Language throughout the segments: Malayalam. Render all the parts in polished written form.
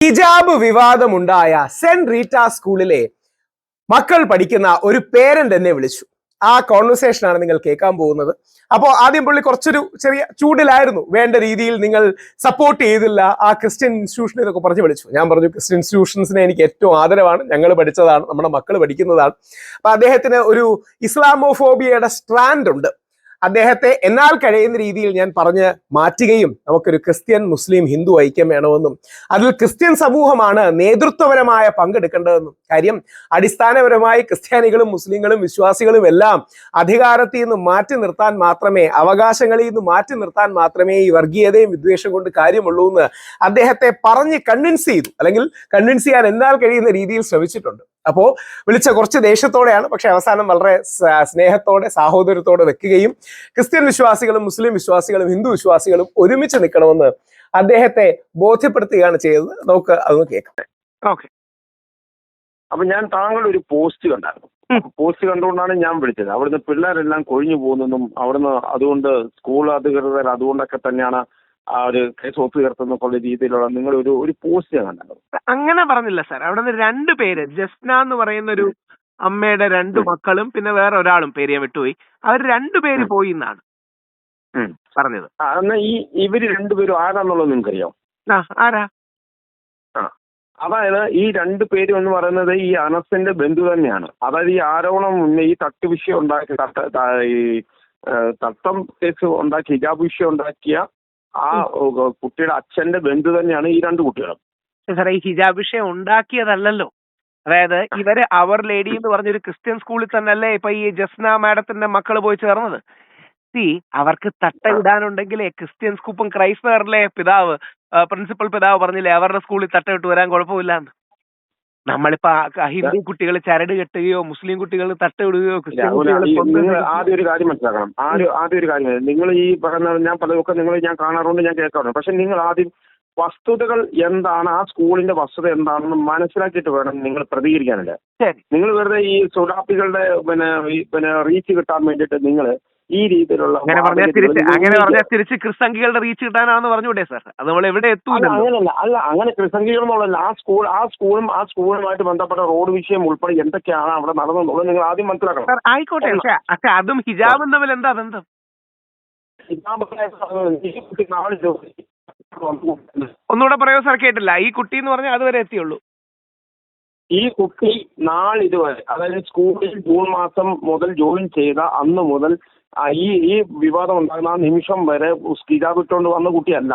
ഹിജാബ് വിവാദമുണ്ടായ സെന്റ് റീറ്റ സ്കൂളിലെ മക്കൾ പഠിക്കുന്ന ഒരു പേരന്റ് എന്നെ വിളിച്ചു. ആ കോൺവെർസേഷൻ ആണ് നിങ്ങൾ കേൾക്കാൻ പോകുന്നത്. അപ്പോൾ ആദ്യം പുള്ളി കുറച്ചൊരു ചെറിയ ചൂടിലായിരുന്നു. വേണ്ട രീതിയിൽ നിങ്ങൾ സപ്പോർട്ട് ചെയ്തില്ല ആ ക്രിസ്ത്യൻ ഇൻസ്റ്റിറ്റ്യൂഷൻ എന്നൊക്കെ പറഞ്ഞ് വിളിച്ചു. ഞാൻ പറഞ്ഞു ക്രിസ്ത്യൻ ഇൻസ്റ്റിറ്റ്യൂഷൻസിനെ എനിക്ക് ഏറ്റവും ആദരവാണ്, ഞങ്ങൾ പഠിച്ചതാണ്, നമ്മുടെ മക്കൾ പഠിക്കുന്നതാണ്. അപ്പൊ അദ്ദേഹത്തിന് ഒരു ഇസ്ലാമോഫോബിയയുടെ സ്ട്രാൻഡ് ഉണ്ട്. അദ്ദേഹത്തെ എന്നാൽ കഴിയുന്ന രീതിയിൽ ഞാൻ പറഞ്ഞ് മാറ്റുകയും നമുക്കൊരു ക്രിസ്ത്യൻ മുസ്ലിം ഹിന്ദു ഐക്യം വേണമെന്നും അതിൽ ക്രിസ്ത്യൻ സമൂഹമാണ് നേതൃത്വപരമായ പങ്കെടുക്കേണ്ടതെന്നും, കാര്യം അടിസ്ഥാനപരമായി ക്രിസ്ത്യാനികളും മുസ്ലിങ്ങളും വിശ്വാസികളും എല്ലാം അധികാരത്തിൽ നിന്ന് മാറ്റി നിർത്താൻ മാത്രമേ, അവകാശങ്ങളിൽ നിന്ന് മാറ്റി നിർത്താൻ മാത്രമേ ഈ വർഗീയതയും വിദ്വേഷം കൊണ്ട് കാര്യമുള്ളൂ എന്ന് അദ്ദേഹത്തെ പറഞ്ഞ് കൺവിൻസ് ചെയ്തു, അല്ലെങ്കിൽ കൺവിൻസ് ചെയ്യാൻ എന്നാൽ കഴിയുന്ന രീതിയിൽ ശ്രമിച്ചിട്ടുണ്ട്. അപ്പോൾ വിളിച്ച കുറച്ച് ദേഷ്യത്തോടെയാണ്, പക്ഷെ അവസാനം വളരെ സ്നേഹത്തോടെ സാഹോദര്യത്തോടെ വെക്കുകയും ക്രിസ്ത്യൻ വിശ്വാസികളും മുസ്ലിം വിശ്വാസികളും ഹിന്ദു വിശ്വാസികളും ഒരുമിച്ച് നിൽക്കണമെന്ന് അദ്ദേഹത്തെ ബോധ്യപ്പെടുത്തുകയാണ് ചെയ്തത്. നമുക്ക് അതൊന്ന് കേൾക്കാം. ഓക്കെ. അപ്പൊ ഞാൻ താങ്കളുടെ ഒരു പോസ്റ്റ് കണ്ടായിരുന്നു. പോസ്റ്റ് കണ്ടുകൊണ്ടാണ് ഞാൻ വിളിച്ചത്. അവിടുന്ന് പിള്ളേരെല്ലാം കൊഴിഞ്ഞു പോകുന്നതും അവിടുന്ന് അതുകൊണ്ട് സ്കൂൾ അധികൃതർ അതുകൊണ്ടൊക്കെ തന്നെയാണ് ആ ഒരു കേസ് ഒത്തുചേർത്തെന്നൊക്കെയുള്ള രീതിയിലുള്ള നിങ്ങൾ ഒരു പോസ്റ്റ് ഞാൻ കണ്ടത്. അങ്ങനെ പറഞ്ഞില്ല സാർ. അവിടെ നിന്ന് 2 പേര്, ജസ്ന എന്ന് പറയുന്ന ഒരു അമ്മയുടെ 2 മക്കളും പിന്നെ വേറെ ഒരാളും, പേര് ഞാൻ വിട്ടുപോയി, അവർ 2 പേര് പോയി എന്നാണ് പറഞ്ഞത്. എന്നാ ഇവര് 2 പേരും ആരാന്നുള്ളത് നിങ്ങൾക്കറിയാം? ആരാ? അതായത് ഈ 2 പേരും എന്ന് പറയുന്നത് ഈ അനസിന്റെ ബന്ധു തന്നെയാണ്. അതായത് ഈ ആരോപണം ഈ തട്ട് വിഷയം ഉണ്ടാക്കി ഈ തട്ടം കേസ് ഉണ്ടാക്കി ഹിജാബ് വിഷയം ഉണ്ടാക്കിയ ആ കുട്ടിയുടെ അച്ഛന്റെ ബന്ധു തന്നെയാണ് ഈ 2 കുട്ടികളും. സാറേ, ഈ ഹിജാബ് വിഷയം ഉണ്ടാക്കിയതല്ലല്ലോ. അതായത് ഇവര് അവർ ലേഡി എന്ന് പറഞ്ഞൊരു ക്രിസ്ത്യൻ സ്കൂളിൽ തന്നെയല്ലേ ഇപ്പൊ ഈ ജസ്ന മാഡത്തിന്റെ മക്കള് പോയി ചേർന്നത്. അവർക്ക് തട്ട ഇടാനുണ്ടെങ്കിലേ ക്രിസ്ത്യൻ സ്കൂപ്പും ക്രൈസ്തവരിലെ പിതാവ്, പ്രിൻസിപ്പൽ പിതാവ് പറഞ്ഞില്ലേ അവരുടെ സ്കൂളിൽ തട്ട ഇട്ട് വരാൻ കുഴപ്പമില്ലാന്ന്. നമ്മളിപ്പോ ഹിന്ദു കുട്ടികൾ ചരട് കെട്ടുകയോ മുസ്ലിം കുട്ടികൾ തട്ട ഇടുകയോ ആദ്യം ഒരു കാര്യം മനസ്സിലാക്കണം. ആദ്യം ഒരു കാര്യം, നിങ്ങൾ ഈ പറയുന്ന ഞാൻ പലതൊക്കെ ഞാൻ കാണാറുണ്ട്, ഞാൻ കേൾക്കാറുണ്ട്. പക്ഷെ നിങ്ങൾ ആദ്യം വസ്തുതകൾ എന്താണ്, ആ സ്കൂളിന്റെ വസ്തുത എന്താണെന്ന് മനസ്സിലാക്കിയിട്ട് വേണം നിങ്ങൾ പ്രതികരിക്കാനല്ലേ. നിങ്ങൾ വെറുതെ ഈ സുഡാപ്പികളുടെ പിന്നെ റീച്ച് കിട്ടാൻ വേണ്ടിയിട്ട് നിങ്ങൾ ഈ രീതിയിലുള്ള അങ്ങനെ പറഞ്ഞാൽ തിരിച്ച് ക്രിസ്തംഗികളുടെ റീച്ച് കിട്ടാനാണെന്ന് പറഞ്ഞൂടെ സാർ? അത് നമ്മൾ എവിടെ എത്തൂല. അങ്ങനല്ല, അങ്ങനെ ക്രിസ്തംഗികൾ എന്നുള്ളതല്ല. ആ സ്കൂളുമായിട്ട് ബന്ധപ്പെട്ട റോഡ് വിഷയം ഉൾപ്പെടെ എന്തൊക്കെയാണ് അവിടെ നടന്നെന്നുള്ളത് നിങ്ങൾ ആദ്യം മനസ്സിലാക്കണം. ആയിക്കോട്ടെ, പക്ഷെ അതും ഹിജാബും തമ്മിൽ എന്താ ബന്ധം? ഒന്നുകൂടെ പറയോ സാർ? കേട്ടില്ല. ഈ കുട്ടി എന്ന് പറഞ്ഞാൽ അതുവരെ എത്തിയുള്ളൂ. ഈ കുട്ടി നാളിതുവരെ, അതായത് സ്കൂളിൽ ജൂൺ മാസം മുതൽ ജോയിൻ ചെയ്ത അന്ന് മുതൽ ഈ വിവാദം ഉണ്ടാകുന്ന ആ നിമിഷം വരെ ഹിജാബ് ഇട്ടുകൊണ്ട് വന്ന കുട്ടിയല്ല.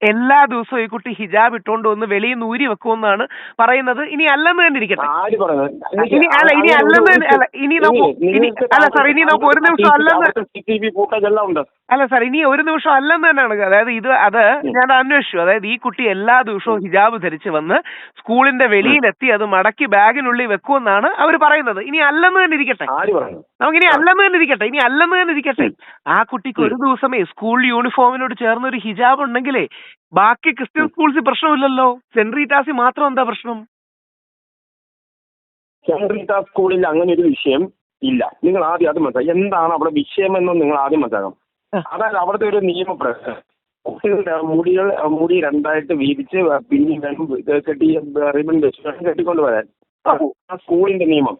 എല്ലാ ദിവസവും ഈ കുട്ടി ഹിജാബ് ഇട്ടുകൊണ്ട് വന്ന് വെളിയിൽ നിന്ന് ഊരി വെക്കുമെന്നാണ് പറയുന്നത്. ഇനി അല്ലെന്ന് തന്നെ ഇരിക്കട്ടെ. ആര് പറയുന്നത്? അല്ല സാർ, ഇനി ഒരു നിമിഷം അല്ലെന്ന് തന്നെയാണ്. അതായത് അത് ഞാൻ അന്വേഷിച്ചു. അതായത് ഈ കുട്ടി എല്ലാ ദിവസവും ഹിജാബ് ധരിച്ച് വന്ന് സ്കൂളിന്റെ വെളിയിലെത്തി അത് മടക്കി ബാഗിനുള്ളിൽ വെക്കുമെന്നാണ് അവർ പറയുന്നത്. ഇനി അല്ലെന്ന് തന്നെ ഇരിക്കട്ടെ. നമുക്ക് ഇനി അല്ലെന്ന് തന്നെ ഇരിക്കട്ടെ. ആ കുട്ടിക്ക് ഒരു ദിവസമേ സ്കൂൾ യൂണിഫോമിനോട് ചേർന്ന ഒരു ഹിജാബ് ഉണ്ടെങ്കിലേ ബാക്കി ക്രിസ്ത്യൻ സ്കൂൾസിൽ പ്രശ്നമില്ലല്ലോ. സെന്റ് റീറ്റാസിൽ മാത്രം എന്താ പ്രശ്നം? സെന്റ് റീറ്റാസ് സ്കൂളിൽ അങ്ങനെ ഒരു വിഷയം ഇല്ല. നിങ്ങൾ ആദ്യം അത് മനസ്സിലാക്കാം. എന്താണ് അവിടെ വിഷയം എന്ന് നിങ്ങൾ ആദ്യം മനസ്സിലാക്കണം. അതായത് അവിടുത്തെ ഒരു നിയമപ്രകാരം കുട്ടികളുടെ മുടി 2ആയിട്ട് വീതിച്ച് പിന്നെ കെട്ടി റിബൺ വെച്ച് കെട്ടിക്കൊണ്ട് വരാൻ ആ സ്കൂളിന്റെ നിയമം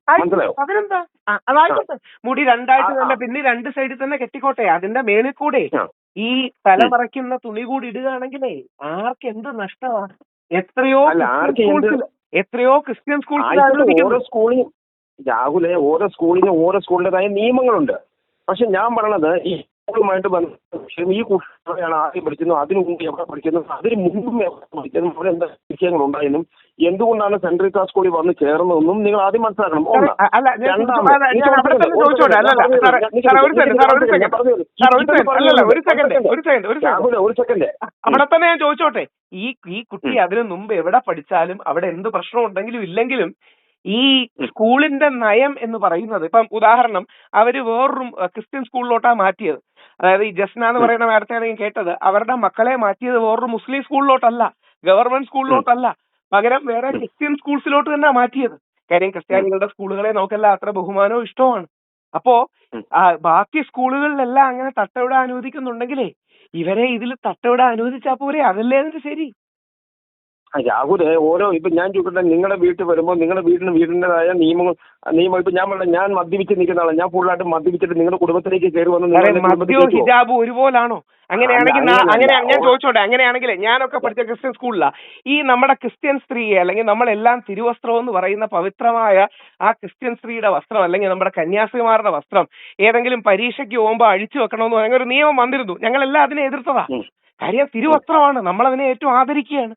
മനസ്സിലായോ? അതായിക്കോട്ടെ, മുടി 2ആയിട്ട് തന്നെ പിന്നെ 2 സൈഡിൽ തന്നെ കെട്ടിക്കോട്ടെ. അതിന്റെ മേളിൽ കൂടെ ഈ തല മറയ്ക്കുന്ന തുണി കൂടി ഇടുകയാണെങ്കിലേ ആർക്ക് എന്ത് നഷ്ടമാണ്? എത്രയോ ക്രിസ്ത്യൻ സ്കൂളിൽ രാഹുലെ ഓരോ സ്കൂളിൻ്റെതായ നിയമങ്ങളുണ്ട്. പക്ഷെ ഞാൻ പറയണത് ഈ സ്കൂളുമായിട്ട് ബന്ധപ്പെട്ട ഈ കുട്ടികളെയാണ് ആദ്യം പഠിക്കുന്നു, അതിനു മുമ്പ് എവിടെ പഠിക്കുന്നു, അതിന് മുമ്പും എവിടെ പഠിക്കുന്നു, അവിടെ എന്താ വിഷയങ്ങൾ ഉണ്ടായെന്നും എന്തുകൊണ്ടാണ് സെന്റ് റീറ്റാ സ്കൂളിൽ വന്ന് ചേർന്നതെന്നും നിങ്ങൾ ആദ്യം മനസ്സിലാക്കണം. അവിടെ തന്നെ ഞാൻ ചോദിച്ചോട്ടെ, ഈ കുട്ടി അതിനു മുമ്പ് എവിടെ പഠിച്ചാലും അവിടെ എന്ത് പ്രശ്നം ഉണ്ടെങ്കിലും ഇല്ലെങ്കിലും ഈ സ്കൂളിന്റെ നയം എന്ന് പറയുന്നത്, ഇപ്പം ഉദാഹരണം അവര് വേറൊരു ക്രിസ്ത്യൻ സ്കൂളിലോട്ടാ മാറ്റിയത്. അതായത് ഈ ജസ്ന എന്ന് പറയുന്ന നേരത്തെയാണ് ഞാൻ കേട്ടത്, അവരുടെ മക്കളെ മാറ്റിയത് വേറൊരു മുസ്ലിം സ്കൂളിലോട്ടല്ല, ഗവൺമെന്റ് സ്കൂളിലോട്ടല്ല, പകരം വേറെ ക്രിസ്ത്യൻ സ്കൂൾസിലോട്ട് തന്നെ മാറ്റിയത്. കാര്യം ക്രിസ്ത്യാനികളുടെ സ്കൂളുകളെ നമുക്കെല്ലാം അത്ര ബഹുമാനവും ഇഷ്ടവുമാണ്. അപ്പോ ബാക്കി സ്കൂളുകളിലെല്ലാം അങ്ങനെ തട്ടവിടാൻ അനുവദിക്കുന്നുണ്ടെങ്കിലേ ഇവരെ ഇതിൽ തട്ടവിടാൻ അനുവദിച്ചാൽ പോരെ? അതല്ലേ അതിന്റെ ശരി. രാഹുലെ ഓരോ ഇപ്പൊ ഞാൻ ചോദിക്കട്ടെ, നിങ്ങളുടെ വീട്ടിൽ വരുമ്പോൾ നിങ്ങളുടെ വീടിൻ്റെതായ നിയമം ഇപ്പൊ ഞാൻ മദ്യപിച്ച് നിൽക്കുന്ന ആളാണ്. ഞാൻ ഫുള്ളായിട്ട് മദ്യപിച്ചിട്ട് നിങ്ങളുടെ കുടുംബത്തിലേക്ക് കയറി വന്ന് മദ്യവും ഹിജാബും ഒരുപോലാണോ? അങ്ങനെയാണെങ്കിൽ ഞാൻ ചോദിച്ചോട്ടെ, അങ്ങനെയാണെങ്കിൽ ഞാനൊക്കെ പഠിച്ച ക്രിസ്ത്യൻ സ്കൂളിലാണ് ഈ നമ്മുടെ ക്രിസ്ത്യൻ സ്ത്രീയെ അല്ലെങ്കിൽ നമ്മളെല്ലാം തിരുവസ്ത്രം എന്ന് പറയുന്ന പവിത്രമായ ആ ക്രിസ്ത്യൻ സ്ത്രീയുടെ വസ്ത്രം അല്ലെങ്കിൽ നമ്മുടെ കന്യാസ്ത്രീമാരുടെ വസ്ത്രം ഏതെങ്കിലും പരീക്ഷയ്ക്ക് പോകുമ്പോൾ അഴിച്ചു വെക്കണമെന്ന് പറയുന്ന ഒരു നിയമം വന്നിരുന്നു. ഞങ്ങളെല്ലാം അതിനെ എതിർത്തതാ. കാര്യം തിരുവസ്ത്രമാണ്, നമ്മളതിനെ ഏറ്റവും ആദരിക്കുകയാണ്.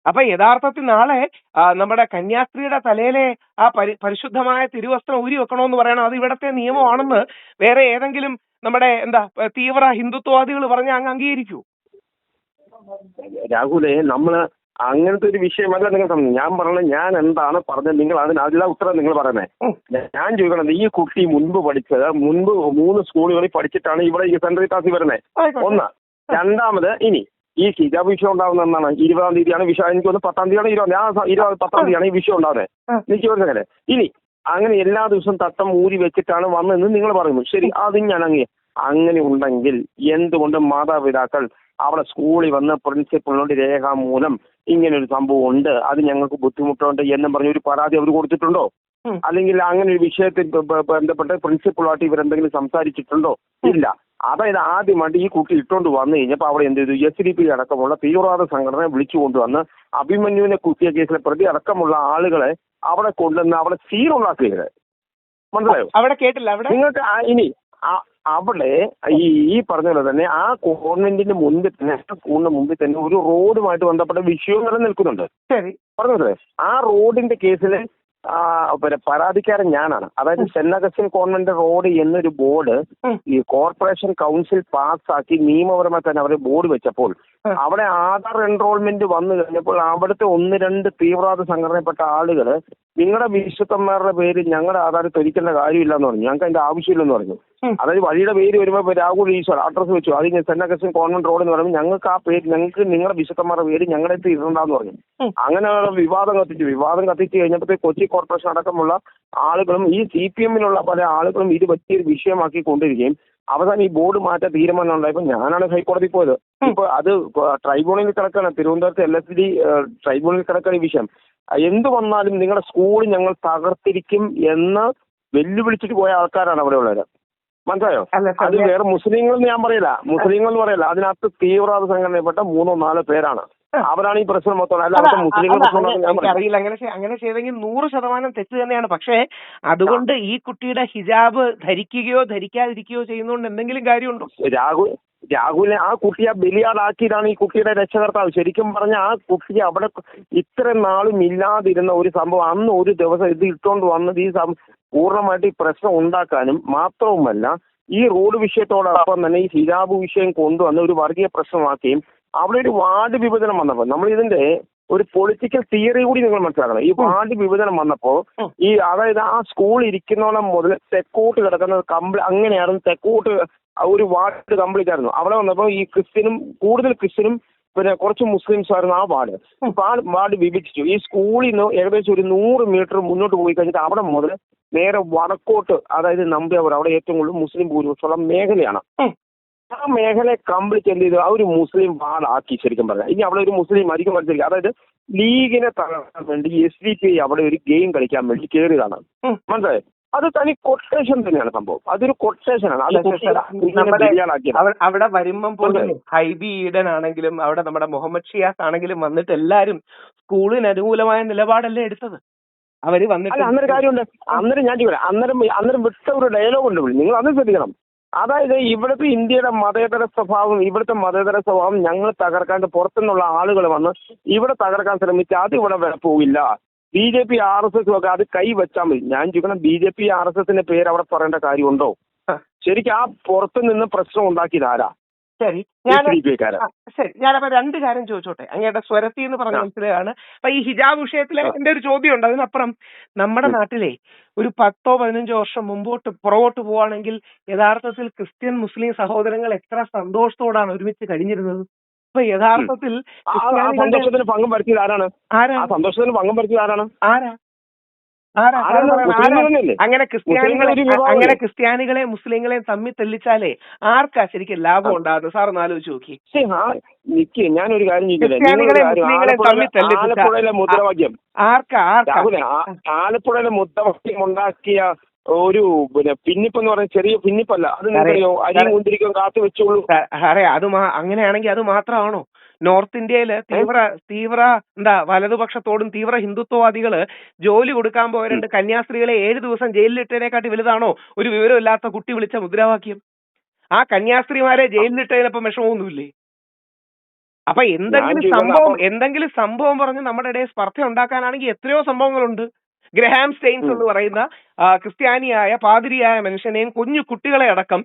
അപ്പൊ യഥാർത്ഥത്തിൽ നാളെ നമ്മുടെ കന്യാസ്ത്രീയുടെ തലയിലെ ആ പരിശുദ്ധമായ തിരുവസ്ത്രം ഊരി വെക്കണമെന്ന് പറയണം. അത് ഇവിടത്തെ നിയമമാണെന്ന് വേറെ ഏതെങ്കിലും നമ്മുടെ തീവ്ര ഹിന്ദുത്വവാദികൾ പറഞ്ഞ അങ്ങ് അംഗീകരിക്കൂ? രാഹുലെ, നമ്മള് അങ്ങനത്തെ ഒരു വിഷയമല്ല നിങ്ങൾ ഞാൻ പറഞ്ഞത്. ഞാൻ എന്താണ് പറഞ്ഞത് നിങ്ങൾ അതിനുള്ള ഉത്തരം നിങ്ങൾ പറയുന്നത്. ഞാൻ ചോദിക്കണത്, ഈ കുട്ടി മുൻപ് 3 സ്കൂളുകളിൽ പഠിച്ചിട്ടാണ് ഇവിടെ ഈ സെൻട്രൽ ക്ലാസ്സിൽ വരുന്നത്. ഒന്ന്. രണ്ടാമത്, ഇനി ഈ ഹിജാബ് വിഷയം ഉണ്ടാകുന്ന എന്നാണ് 20-ാം തീയതിയാണ് വിഷയം. എനിക്ക് ഒന്ന് 10-ാം തീയതിയാണ് 10-ാം തീയതിയാണ് ഈ വിഷയം ഉണ്ടാകുന്നത്. എനിക്ക് മനസ്സിലായില്ലേ? ഇനി അങ്ങനെ എല്ലാ ദിവസവും തട്ടം ഊരി വെച്ചിട്ടാണ് വന്നതെന്ന് നിങ്ങൾ പറയുന്നു. ശരി, അതും ഞാൻ അങ്ങനെ ഉണ്ടെങ്കിൽ എന്തുകൊണ്ട് മാതാപിതാക്കൾ അവിടെ സ്കൂളിൽ വന്ന് പ്രിൻസിപ്പളിനോട് രേഖാമൂലം ഇങ്ങനെ ഒരു സംഭവം ഉണ്ട്, അത് ഞങ്ങൾക്ക് ബുദ്ധിമുട്ടുണ്ട് എന്നും പറഞ്ഞ് ഒരു പരാതി അവർ കൊടുത്തിട്ടുണ്ടോ? അല്ലെങ്കിൽ അങ്ങനെ ഒരു വിഷയത്തിൽ ബന്ധപ്പെട്ട് പ്രിൻസിപ്പളുമായിട്ട് ഇവരെന്തെങ്കിലും സംസാരിച്ചിട്ടുണ്ടോ? ഇല്ല. അതായത് ആദ്യമായിട്ട് ഈ കുട്ടി ഇട്ടുകൊണ്ട് വന്നു കഴിഞ്ഞപ്പോൾ അവിടെ എന്ത് ചെയ്തു? SDP അടക്കമുള്ള തീവ്രവാദ സംഘടനയെ വിളിച്ചു കൊണ്ടുവന്ന് അഭിമന്യുവിനെ കുത്തിയ കേസിലെ പ്രതി അടക്കമുള്ള ആളുകളെ അവിടെ കൊണ്ടുവന്ന് അവിടെ സീറുണ്ടാക്കിയത്. മനസ്സിലായോ? അവിടെ കേട്ടില്ല. അവിടെ നിങ്ങൾക്ക് ഇനി അവിടെ ഈ പറഞ്ഞ പോലെ തന്നെ ആ കോൺവെന്റിന്റെ മുൻപിൽ തന്നെ, സ്കൂളിന്റെ മുമ്പിൽ തന്നെ ഒരു റോഡുമായിട്ട് ബന്ധപ്പെട്ട വിഷയവും നിലനിൽക്കുന്നുണ്ട്. പറഞ്ഞത് ആ റോഡിന്റെ കേസിൽ പരാതിക്കാരൻ ഞാനാണ്. അതായത് സെന്റ് അഗസ്റ്റിൻ കോൺവെന്റ് റോഡ് എന്നൊരു ബോർഡ് ഈ കോർപ്പറേഷൻ കൗൺസിൽ പാസ്സാക്കി നിയമപരമായി തന്നെ അവർ ബോർഡ് വെച്ചപ്പോൾ അവിടെ ആധാർ എൻറോൾമെന്റ് വന്നു കഴിഞ്ഞപ്പോൾ അവിടുത്തെ 1-2 തീവ്രവാദ സംഘടനപ്പെട്ട ആളുകൾ നിങ്ങളുടെ വിശുദ്ധന്മാരുടെ പേര് ഞങ്ങളുടെ ആധാരം തൊരിക്കേണ്ട കാര്യമില്ല എന്ന് പറഞ്ഞു. ഞങ്ങൾക്ക് അതിന്റെ ആവശ്യമില്ലെന്ന് പറഞ്ഞു. അതായത് വഴിയുടെ പേര് വരുമ്പോൾ രാഹുൽ ഈശ്വർ അഡ്രസ് വെച്ചു, അത് സെന്റ് അഗസ്റ്റിൻ കോൺവെന്റ് റോഡ് എന്ന് പറയുമ്പോൾ ഞങ്ങൾക്ക് ആ പേര്, ഞങ്ങൾക്ക് നിങ്ങളുടെ വിശുദ്ധന്മാരുടെ പേര് ഞങ്ങളുടെ അടുത്ത് ഇടണ്ടെന്ന് പറഞ്ഞു. അങ്ങനെ വിവാദം കത്തിച്ചു കഴിഞ്ഞപ്പോഴത്തെ കൊച്ചി കോർപ്പറേഷൻ അടക്കമുള്ള ആളുകളും ഈ CPM-ലുള്ള പല ആളുകളും ഇത് പറ്റിയൊരു വിഷയമാക്കി കൊണ്ടിരിക്കുകയും അവസാനം ഈ ബോർഡ് മാറ്റാൻ തീരുമാനം ഉണ്ടായപ്പോൾ ഞാനാണ് ഹൈക്കോടതി പോയത്. ഇപ്പൊ അത് ട്രൈബ്യൂണലിൽ കിടക്കാണ്, തിരുവനന്തപുരത്ത് LSD ട്രൈബ്യൂണലിൽ കിടക്കാണ് ഈ വിഷയം. എന്ത് വന്നാലും നിങ്ങളുടെ സ്കൂൾ ഞങ്ങൾ തകർത്തിരിക്കും എന്ന് വെല്ലുവിളിച്ചിട്ട് പോയ ആൾക്കാരാണ് അവിടെ ഉള്ളത്. മനസ്സിലായോ? അത് വേറെ മുസ്ലിങ്ങളെന്ന് ഞാൻ പറയില്ല, അതിനകത്ത് തീവ്രവാദ സംഘടനപ്പെട്ട 3-4 പേരാണ്. അവരാണ് ഈ പ്രശ്നം മൊത്തം. അല്ലാതെ മുസ്ലിങ്ങൾ അറിയില്ല. അങ്ങനെ ചെയ്തെങ്കിൽ 100% തെറ്റ് തന്നെയാണ്. പക്ഷേ അതുകൊണ്ട് ഈ കുട്ടിയുടെ ഹിജാബ് ധരിക്കുകയോ ധരിക്കാതിരിക്കുകയോ ചെയ്യുന്നതുകൊണ്ട് എന്തെങ്കിലും കാര്യമുണ്ടോ? രാഹുലിനെ ആ കുട്ടിയെ ബലിയാടാക്കിയതാണ് ഈ കുട്ടിയുടെ രക്ഷകർത്താവ്. ശരിക്കും പറഞ്ഞാൽ ആ കുട്ടിയെ അവിടെ ഇത്രയും നാളും ഇല്ലാതിരുന്ന ഒരു സംഭവം അന്ന് ഒരു ദിവസം ഇത് ഇട്ടുകൊണ്ട് വന്നത് ഈ പൂർണ്ണമായിട്ട് ഈ പ്രശ്നം ഉണ്ടാക്കാനും മാത്രവുമല്ല ഈ റോഡ് വിഷയത്തോടൊപ്പം തന്നെ ഈ ഹിജാബ് വിഷയം കൊണ്ടുവന്ന് ഒരു വർഗീയ പ്രശ്നമാക്കുകയും അവിടെ ഒരു വാർഡ് വിഭജനം വന്നപ്പോൾ നമ്മൾ ഇതിന്റെ ഒരു പൊളിറ്റിക്കൽ തിയറി കൂടി നിങ്ങൾ മനസ്സിലാക്കണം. ഈ വാർഡ് വിഭജനം വന്നപ്പോൾ അതായത് ആ സ്കൂൾ ഇരിക്കുന്നോളം മുതൽ തെക്കോട്ട് കിടക്കുന്നത് അങ്ങനെയായിരുന്നു. തെക്കോട്ട് ഒരു വാർഡ് കംപ്ലീറ്റ് ആയിരുന്നു. അവിടെ വന്നപ്പോൾ ഈ കൂടുതൽ ക്രിസ്ത്യനും പിന്നെ കുറച്ച് മുസ്ലിംസ് ആയിരുന്നു ആ വാർഡ്. ഇപ്പൊ ആ വാർഡ് വിഭജിച്ചു. ഈ സ്കൂളിൽ നിന്ന് ഏകദേശം ഒരു 100 മീറ്റർ മുന്നോട്ട് പോയി കഴിഞ്ഞിട്ട് അവിടെ മുതൽ നേരെ വടക്കോട്ട്, അതായത് നമ്പ്യാവൂർ, അവിടെ ഏറ്റവും കൂടുതൽ മുസ്ലിം ഭൂരിപക്ഷമുള്ള മേഖലയാണ്. ആ മേഖലയെ കംപ്ലീറ്റ് എന്ത് ചെയ്തു? ആ ഒരു മുസ്ലിം വാർഡാക്കി. ശരിക്കും പറഞ്ഞാൽ ഇനി അവിടെ ഒരു മുസ്ലിം ആയിരിക്കും പഠിച്ചിരിക്കുക. അതായത് ലീഗിനെ തകർക്കാൻ വേണ്ടി SDP അവിടെ ഒരു ഗെയിം കളിക്കാൻ വേണ്ടി കയറിയതാണ്. മനസ്സിലായി? അത് തനി കൊട്ടേഷൻ തന്നെയാണ് സംഭവം. അതൊരു കൊട്ടേഷനാണ്. അവിടെ വരുമ്പം പോലും ഹൈബി ഈഡൻ ആണെങ്കിലും അവിടെ നമ്മുടെ മുഹമ്മദ് ഷിയാസ് ആണെങ്കിലും വന്നിട്ട് എല്ലാരും സ്കൂളിന് അനുകൂലമായ നിലപാടല്ലേ എടുത്തത്. അവര് വന്നിട്ട് അന്നൊരു കാര്യമുണ്ട്. അന്നേരം ഞാൻ ചോദിക്കാം, അന്നേരം വിട്ട ഒരു ഡയലോഗ് ഉണ്ട്. നിങ്ങൾ അത് ശ്രദ്ധിക്കണം. അതായത് ഇവിടുത്തെ ഇവിടുത്തെ മതേതര സ്വഭാവം ഞങ്ങൾ തകർക്കാണ്ട് പുറത്തുനിന്നുള്ള ആളുകൾ വന്ന് ഇവിടെ തകർക്കാൻ ശ്രമിച്ചാൽ അത് ഇവിടെ വരെ പോവില്ല. BJP RSS ഒക്കെ അത് കൈവച്ചാൽ മതി. ഞാൻ ചോദിക്കണം, BJP RSSന്റെ പേര് അവിടെ പറയേണ്ട കാര്യമുണ്ടോ? ശരിക്കും ആ പുറത്തു നിന്ന് പ്രശ്നം ഉണ്ടാക്കിയത് ആരാ? ശരി, ഞാനപ്പോ 2 കാര്യം ചോദിച്ചോട്ടെ. അങ്ങയുടെ സ്വരത്തി എന്ന് പറഞ്ഞ മനസ്സിലാണ്. അപ്പൊ ഈ ഹിജാബ് വിഷയത്തിലെ എന്റെ ഒരു ചോദ്യം ഉണ്ട്. അതിനപ്പുറം നമ്മുടെ നാട്ടിലെ ഒരു 10-15 വർഷം പുറകോട്ട് പോവാണെങ്കിൽ യഥാർത്ഥത്തിൽ ക്രിസ്ത്യൻ മുസ്ലിം സഹോദരങ്ങൾ എത്ര സന്തോഷത്തോടാണ് ഒരുമിച്ച് കഴിഞ്ഞിരുന്നത്. അപ്പൊ യഥാർത്ഥത്തിൽ സന്തോഷത്തിന് ഭംഗം വരുത്തിയത് ആരാണ്? ആരാ? ആരാ സാറ് ആരാണ്? പറയുന്നത്? മുസ്ലിങ്ങൾ ആരാ? തന്നെയല്ലേ? അങ്ങനെ മുസ്ലിങ്ങൾ ഒരു വിഭാഗമല്ലേ? അങ്ങനെ ക്രിസ്ത്യാനികളെയും മുസ്ലിങ്ങളെയും തമ്മിൽ തെല്ലിച്ചാലേ ആർക്കാ ശരിക്കും ലാഭം ഉണ്ടാകുന്നത്? സാർ ഒന്ന് ആലോചിച്ച് നോക്കി. നിക്ക്, ഞാനൊരു കാര്യം ചോദിക്കില്ലേ, ക്രിസ്ത്യാനികളെ മുസ്ലിങ്ങളെ തമ്മിൽ തെല്ലിച്ചാൽ ആലപ്പുഴയിലെ മുദ്രാവാക്യം ആർക്കാ? രാഹുലെ, ആലപ്പുഴയിലെ മുദ്രാവാക്യം ഉണ്ടാക്കിയ ഒരു ഭിന്നിപ്പെന്ന് പറഞ്ഞ ചെറിയ ഭിന്നിപ്പല്ല അത്. നിങ്ങൾക്കറിയോ? അരിയും മുന്തിരിക്കും കാത്തു വെച്ചോളൂ. സാറേ അത് അങ്ങനെയാണെങ്കിൽ അത് മാത്രമാണോ? നോർത്ത് ഇന്ത്യയില് തീവ്ര എന്താ വലതുപക്ഷത്തോടും തീവ്ര ഹിന്ദുത്വവാദികള് ജോലി കൊടുക്കാൻ പോയ 2 കന്യാസ്ത്രീകളെ 7 ദിവസം ജയിലിലിട്ടതിനെക്കാട്ടി വലുതാണോ ഒരു വിവരമില്ലാത്ത കുട്ടി വിളിച്ച മുദ്രാവാക്യം? ആ കന്യാസ്ത്രീമാരെ ജയിലിലിട്ടതിനപ്പം വിഷമമൊന്നുമില്ലേ? അപ്പൊ എന്തെങ്കിലും സംഭവം പറഞ്ഞ് നമ്മുടെ ഇടയിൽ സ്പർദ്ധ ഉണ്ടാക്കാനാണെങ്കിൽ എത്രയോ സംഭവങ്ങളുണ്ട്. ഗ്രഹാം സ്റ്റെയിൻസ് എന്ന് പറയുന്ന ക്രിസ്ത്യാനിയായ പാതിരിയായ മനുഷ്യനെയും കുഞ്ഞു കുട്ടികളെ അടക്കം